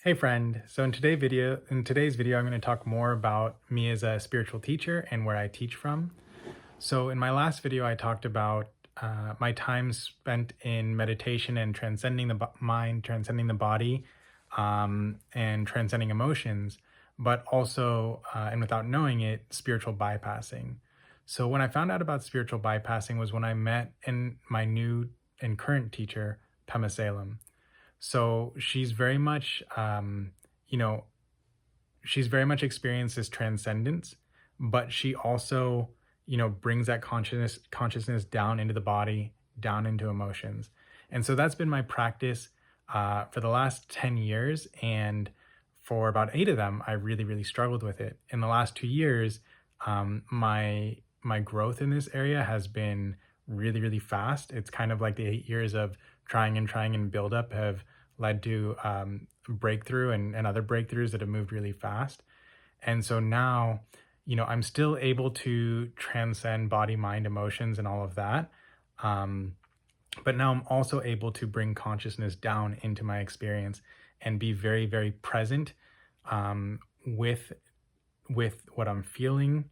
Hey friend, so in today's video, I'm going to talk more about me as a spiritual teacher and where I teach from. So in my last video, I talked about my time spent in meditation and transcending the mind, transcending the body, and transcending emotions, but also, and without knowing it, spiritual bypassing. So when I found out about spiritual bypassing was when I met my new and current teacher, Pema Salem. So she's very much, you know, she's very much experienced this transcendence, but she also, brings that consciousness down into the body, down into emotions. And so that's been my practice for the last 10 years. And for about 8 of them, I really, really struggled with it. In the last 2 years, my growth in this area has been really, really fast. It's kind of like the 8 years of trying and build up have led to breakthrough and other breakthroughs that have moved really fast. And so now, I'm still able to transcend body, mind, emotions, and all of that. Um, but now I'm also able to bring consciousness down into my experience and be very, very present um, with what I'm feeling.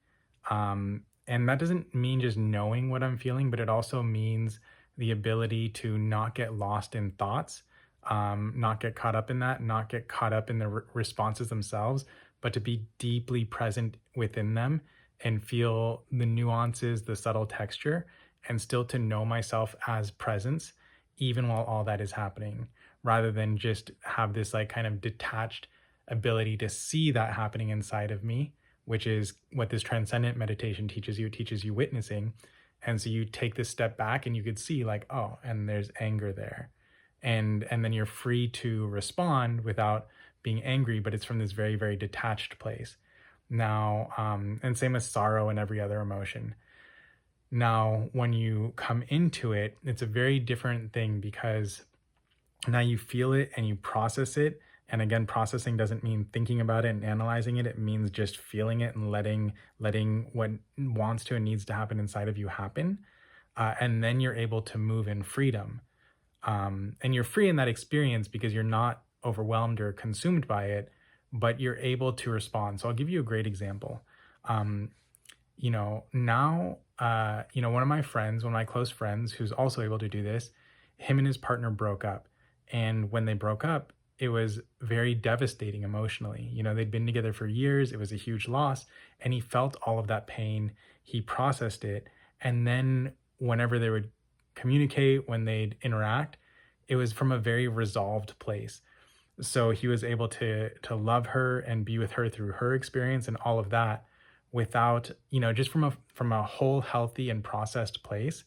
And that doesn't mean just knowing what I'm feeling, but it also means the ability to not get lost in thoughts, not get caught up in that, not get caught up in the responses themselves, but to be deeply present within them and feel the nuances, the subtle texture, and still to know myself as presence, even while all that is happening, rather than just have this like kind of detached ability to see that happening inside of me, which is what this transcendent meditation teaches you. It teaches you witnessing. And so you take this step back and you could see like, oh, and there's anger there. And then you're free to respond without being angry, but it's from this very, very detached place. Now, and same with sorrow and every other emotion. Now, when you come into it, it's a very different thing because now you feel it and you process it. And again, processing doesn't mean thinking about it and analyzing it. It means just feeling it and letting what wants to and needs to happen inside of you happen. And then you're able to move in freedom. And you're free in that experience because you're not overwhelmed or consumed by it, but you're able to respond. So I'll give you a great example. Now, one of my friends, one of my close friends who's also able to do this, him and his partner broke up. And when they broke up, it was very devastating emotionally. They'd been together for years. It was a huge loss. And he felt all of that pain. He processed it. And then whenever they would communicate, when they'd interact, it was from a very resolved place. So he was able to love her and be with her through her experience and all of that without, just from a whole healthy and processed place.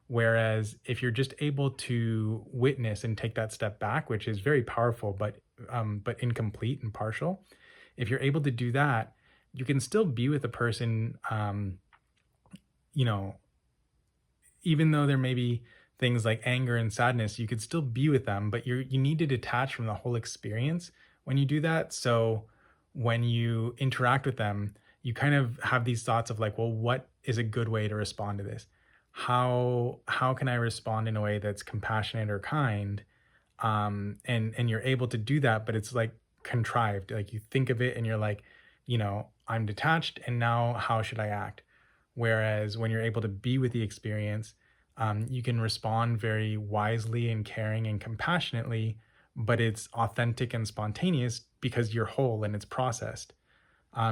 Whereas if you're just able to witness and take that step back, which is very powerful, but incomplete and partial, if you're able to do that, you can still be with a person, even though there may be things like anger and sadness, you could still be with them, but you need to detach from the whole experience when you do that. So when you interact with them, you kind of have these thoughts of like, well, what is a good way to respond to this? How can I respond in a way that's compassionate or kind? And you're able to do that, but it's like contrived. Like you think of it and you're like, I'm detached, and now how should I act? Whereas when you're able to be with the experience, you can respond very wisely and caring and compassionately, but it's authentic and spontaneous because you're whole and it's processed.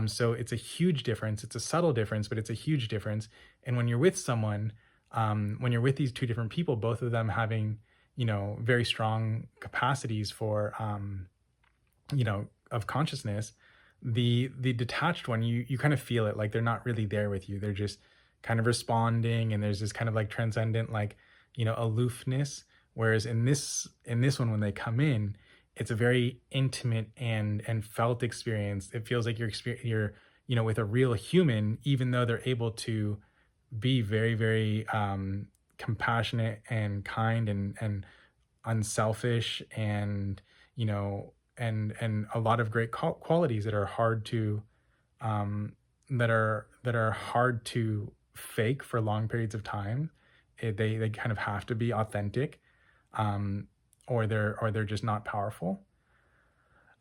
So it's a huge difference. It's a subtle difference, but it's a huge difference. And when you're with someone, when you're with these two different people, both of them having, very strong capacities for, of consciousness, the detached one, you kind of feel it, like they're not really there with you. They're just kind of responding, and there's this kind of like transcendent, like, aloofness. Whereas in this one, when they come in, it's a very intimate and felt experience. It feels like you're with a real human, even though they're able to be very, very compassionate and kind and unselfish, and and a lot of great qualities that are hard to hard to fake for long periods of time. They kind of have to be authentic, or they're just not powerful.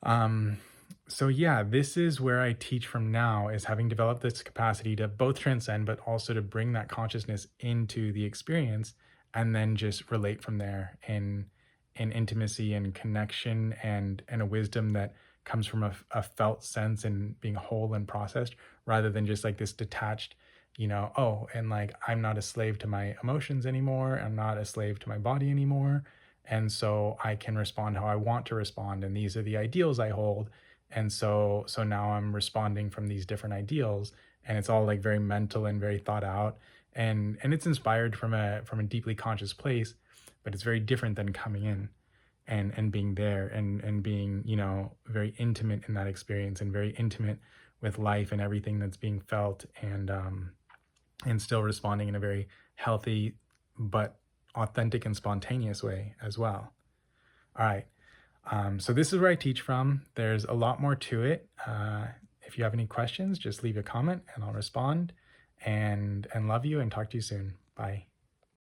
Um, so yeah, this is where I teach from now, is having developed this capacity to both transcend, but also to bring that consciousness into the experience and then just relate from there in intimacy and connection and a wisdom that comes from a felt sense and being whole and processed, rather than just like this detached, oh, and like I'm not a slave to my emotions anymore. I'm not a slave to my body anymore, and so I can respond how I want to respond, and these are the ideals I hold, and so now I'm responding from these different ideals, and it's all like very mental and very thought out, and it's inspired from a deeply conscious place, but it's very different than coming in and being there and being, very intimate in that experience and very intimate with life and everything that's being felt, and still responding in a very healthy but authentic and spontaneous way as well. All right. So this is where I teach from. There's a lot more to it. If you have any questions, just leave a comment and I'll respond. And love you and talk to you soon. Bye.